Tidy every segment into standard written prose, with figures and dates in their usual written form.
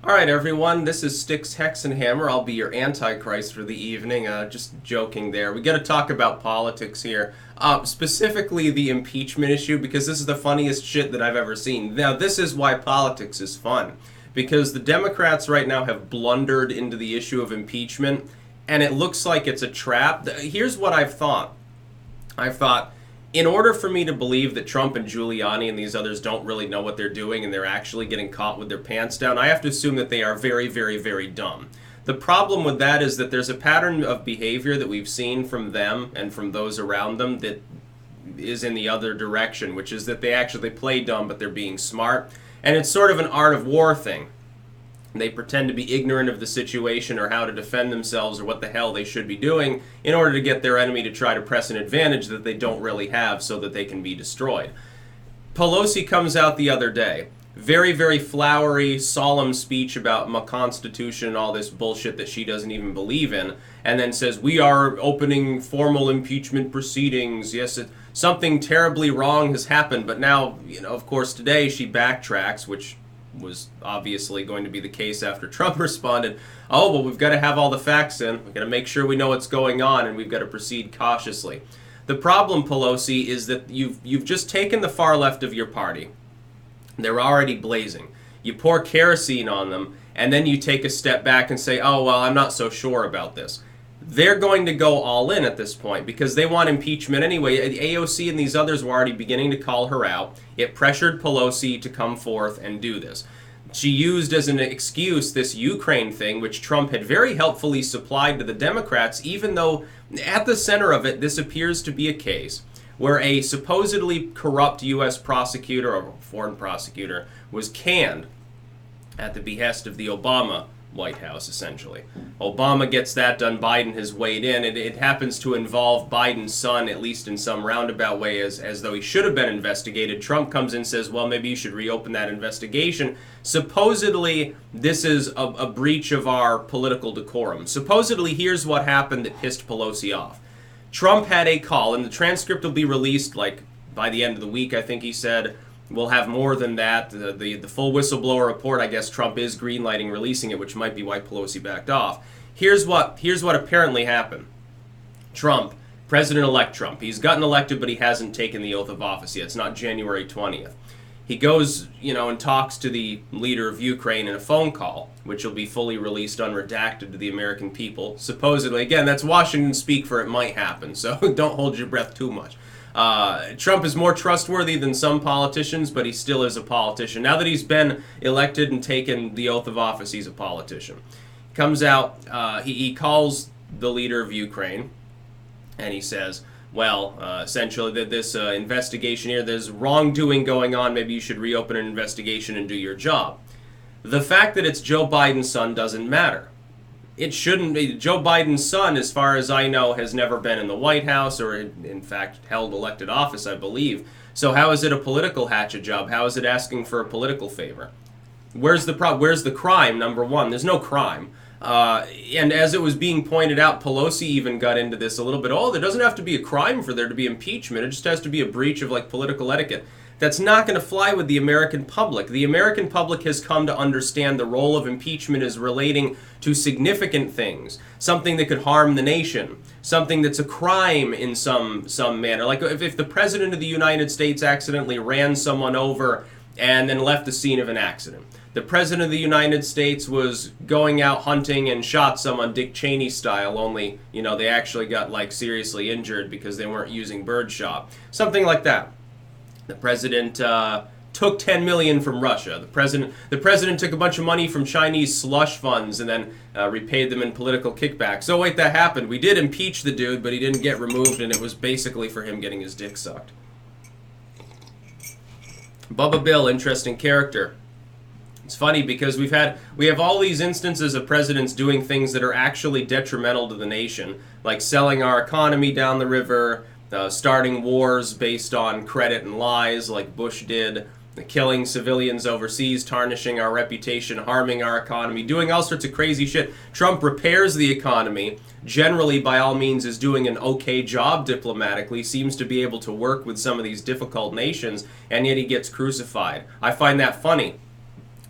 Alright everyone, this is Styx Hexenhammer. I'll be your Antichrist for the evening. Just joking there. We gotta talk about politics here. Specifically the impeachment issue, because this is the funniest shit that I've ever seen. Now, this is why politics is fun. Because the Democrats right now have blundered into the issue of impeachment, and it looks like it's a trap. Here's what I've thought. I've thought, in order for me to believe that Trump and Giuliani and these others don't really know what they're doing and they're actually getting caught with their pants down, I have to assume that they are very, very, very dumb. The problem with that is that there's a pattern of behavior that we've seen from them and from those around them that is in the other direction, which is that they actually play dumb, but they're being smart. And it's sort of an art of war thing. They pretend to be ignorant of the situation or how to defend themselves or what the hell they should be doing in order to get their enemy to try to press an advantage that they don't really have so that they can be destroyed. Pelosi comes out the other day. Very, very flowery, solemn speech about my constitution and all this bullshit that she doesn't even believe in, and then says, we are opening formal impeachment proceedings. Yes, something terribly wrong has happened, but now, of course, today she backtracks, which was obviously going to be the case after Trump responded, oh, well, we've got to have all the facts in. We've got to make sure we know what's going on, and we've got to proceed cautiously. The problem, Pelosi, is that you've just taken the far left of your party. They're already blazing. You pour kerosene on them, and then you take a step back and say, oh, well, I'm not so sure about this. They're going to go all in at this point because they want impeachment anyway. AOC and these others were already beginning to call her out. It pressured Pelosi to come forth and do this. She used as an excuse this Ukraine thing, which Trump had very helpfully supplied to the Democrats, even though at the center of it, this appears to be a case where a supposedly corrupt U.S. prosecutor or foreign prosecutor was canned at the behest of the Obama White House, essentially. Obama gets that done. Biden has weighed in. It happens to involve Biden's son, at least in some roundabout way, as though he should have been investigated. Trump comes in and says, well, maybe you should reopen that investigation. Supposedly, this is a breach of our political decorum. Supposedly, here's what happened that pissed Pelosi off. Trump had a call, and the transcript will be released, like, by the end of the week, I think he said. We'll have more than that. The full whistleblower report, I guess Trump is greenlighting releasing it, which might be why Pelosi backed off. Here's what apparently happened. Trump, President-elect Trump, he's gotten elected, but he hasn't taken the oath of office yet. It's not January 20th. He goes, and talks to the leader of Ukraine in a phone call, which will be fully released unredacted to the American people. Supposedly, again, that's Washington speak for it might happen, so don't hold your breath too much. Trump is more trustworthy than some politicians, but he still is a politician. Now that he's been elected and taken the oath of office, he's a politician. Comes out, he calls the leader of Ukraine, and he says, well, essentially that this investigation here, there's wrongdoing going on, maybe you should reopen an investigation and do your job. The fact that it's Joe Biden's son doesn't matter. It shouldn't be. Joe Biden's son, as far as I know, has never been in the White House or, in fact, held elected office, I believe. So how is it a political hatchet job? How is it asking for a political favor? Where's the Where's the crime, number one? There's no crime. And as it was being pointed out, Pelosi even got into this a little bit. Oh, there doesn't have to be a crime for there to be impeachment. It just has to be a breach of, political etiquette. That's not going to fly with the American public. The American public has come to understand the role of impeachment as relating to significant things, something that could harm the nation, something that's a crime in some manner. Like if the President of the United States accidentally ran someone over and then left the scene of an accident. The President of the United States was going out hunting and shot someone Dick Cheney style, only, they actually got, seriously injured because they weren't using birdshot. Something like that. The president took $10 million from Russia. The president took a bunch of money from Chinese slush funds and then repaid them in political kickbacks. So wait, that happened. We did impeach the dude, but he didn't get removed, and it was basically for him getting his dick sucked. Bubba Bill, interesting character. It's funny because we have all these instances of presidents doing things that are actually detrimental to the nation, like selling our economy down the river, starting wars based on credit and lies like Bush did, killing civilians overseas, tarnishing our reputation, harming our economy, doing all sorts of crazy shit. Trump repairs the economy, generally by all means is doing an okay job diplomatically, seems to be able to work with some of these difficult nations, and yet he gets crucified. I find that funny.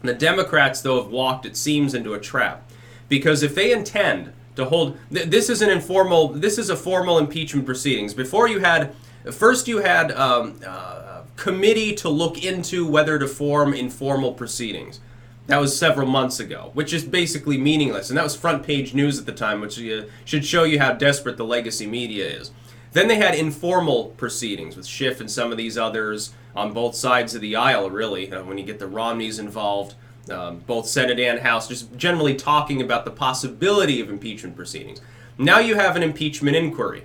The Democrats, though, have walked, it seems, into a trap. Because if they intend to hold... This is a formal impeachment proceedings. First you had a committee to look into whether to form informal proceedings. That was several months ago, which is basically meaningless. And that was front page news at the time, which should show you how desperate the legacy media is. Then they had informal proceedings with Schiff and some of these others on both sides of the aisle, really, when you get the Romneys involved, both Senate and House, just generally talking about the possibility of impeachment proceedings. Now you have an impeachment inquiry.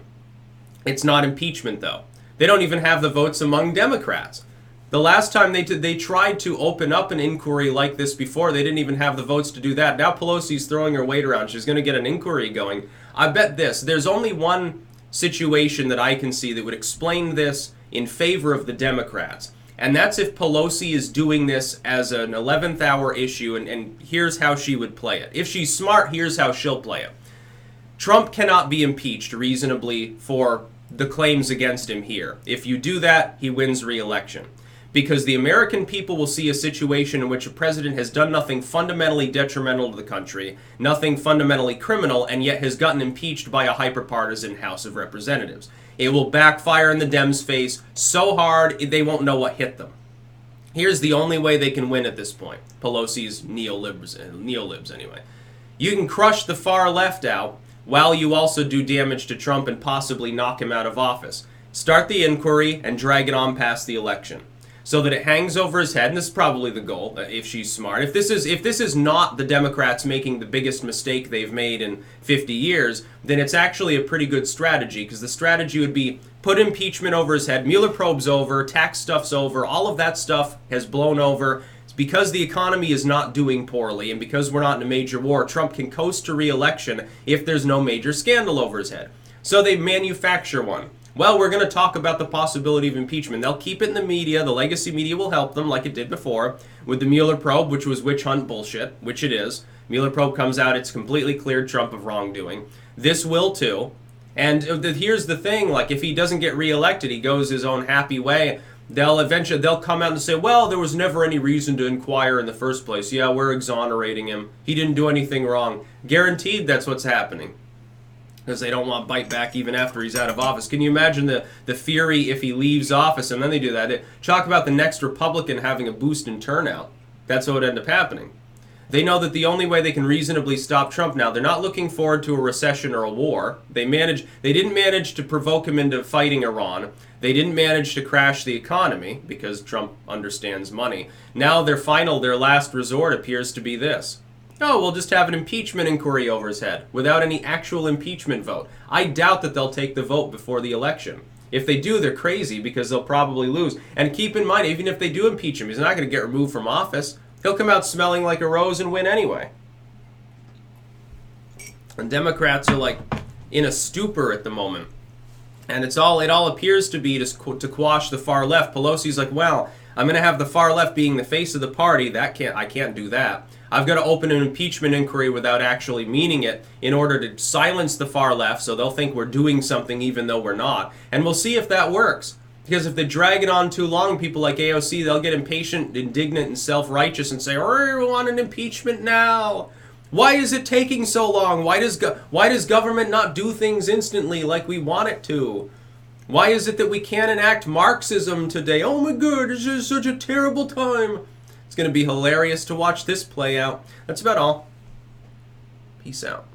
It's not impeachment, though. They don't even have the votes among Democrats. The last time they tried to open up an inquiry like this before, they didn't even have the votes to do that. Now Pelosi's throwing her weight around. She's going to get an inquiry going. I bet there's only one situation that I can see that would explain this in favor of the Democrats. And that's if Pelosi is doing this as an 11th hour issue, and here's how she would play it. If she's smart, here's how she'll play it. Trump cannot be impeached reasonably for the claims against him here. If you do that, he wins re-election. Because the American people will see a situation in which a president has done nothing fundamentally detrimental to the country, nothing fundamentally criminal, and yet has gotten impeached by a hyper-partisan House of Representatives. It will backfire in the Dems' face so hard they won't know what hit them. Here's the only way they can win at this point. Pelosi's neolibs anyway. You can crush the far left out while you also do damage to Trump and possibly knock him out of office. Start the inquiry and drag it on past the election, so that it hangs over his head, and this is probably the goal, if she's smart. If this is not the Democrats making the biggest mistake they've made in 50 years, then it's actually a pretty good strategy, because the strategy would be put impeachment over his head, Mueller probe's over, tax stuff's over, all of that stuff has blown over. It's because the economy is not doing poorly, and because we're not in a major war, Trump can coast to re-election if there's no major scandal over his head. So they manufacture one. Well, we're going to talk about the possibility of impeachment. They'll keep it in the media. The legacy media will help them, like it did before, with the Mueller probe, which was witch hunt bullshit, which it is. Mueller probe comes out, it's completely cleared Trump of wrongdoing. This will too. And here's the thing, like if he doesn't get reelected, he goes his own happy way, they'll come out and say, well, there was never any reason to inquire in the first place. Yeah, we're exonerating him. He didn't do anything wrong. Guaranteed that's what's happening, because they don't want bite back even after he's out of office. Can you imagine the fury if he leaves office and then they do that? Talk about the next Republican having a boost in turnout. That's what would end up happening. They know that the only way they can reasonably stop Trump now, they're not looking forward to a recession or a war. They didn't manage to provoke him into fighting Iran. They didn't manage to crash the economy because Trump understands money. Now their last resort appears to be this. Oh, we'll just have an impeachment inquiry over his head without any actual impeachment vote. I doubt that they'll take the vote before the election. If they do, they're crazy because they'll probably lose. And keep in mind, even if they do impeach him, he's not going to get removed from office. He'll come out smelling like a rose and win anyway. And Democrats are like in a stupor at the moment. And it all appears to be to quash the far left. Pelosi's like, well, I'm going to have the far left being the face of the party. I can't do that. I've got to open an impeachment inquiry without actually meaning it in order to silence the far left so they'll think we're doing something even though we're not. And we'll see if that works. Because if they drag it on too long, people like AOC, they'll get impatient, indignant, and self-righteous and say, oh, we want an impeachment now. Why is it taking so long? Why does government not do things instantly like we want it to? Why is it that we can't enact Marxism today? Oh my God, this is such a terrible time. It's going to be hilarious to watch this play out. That's about all. Peace out.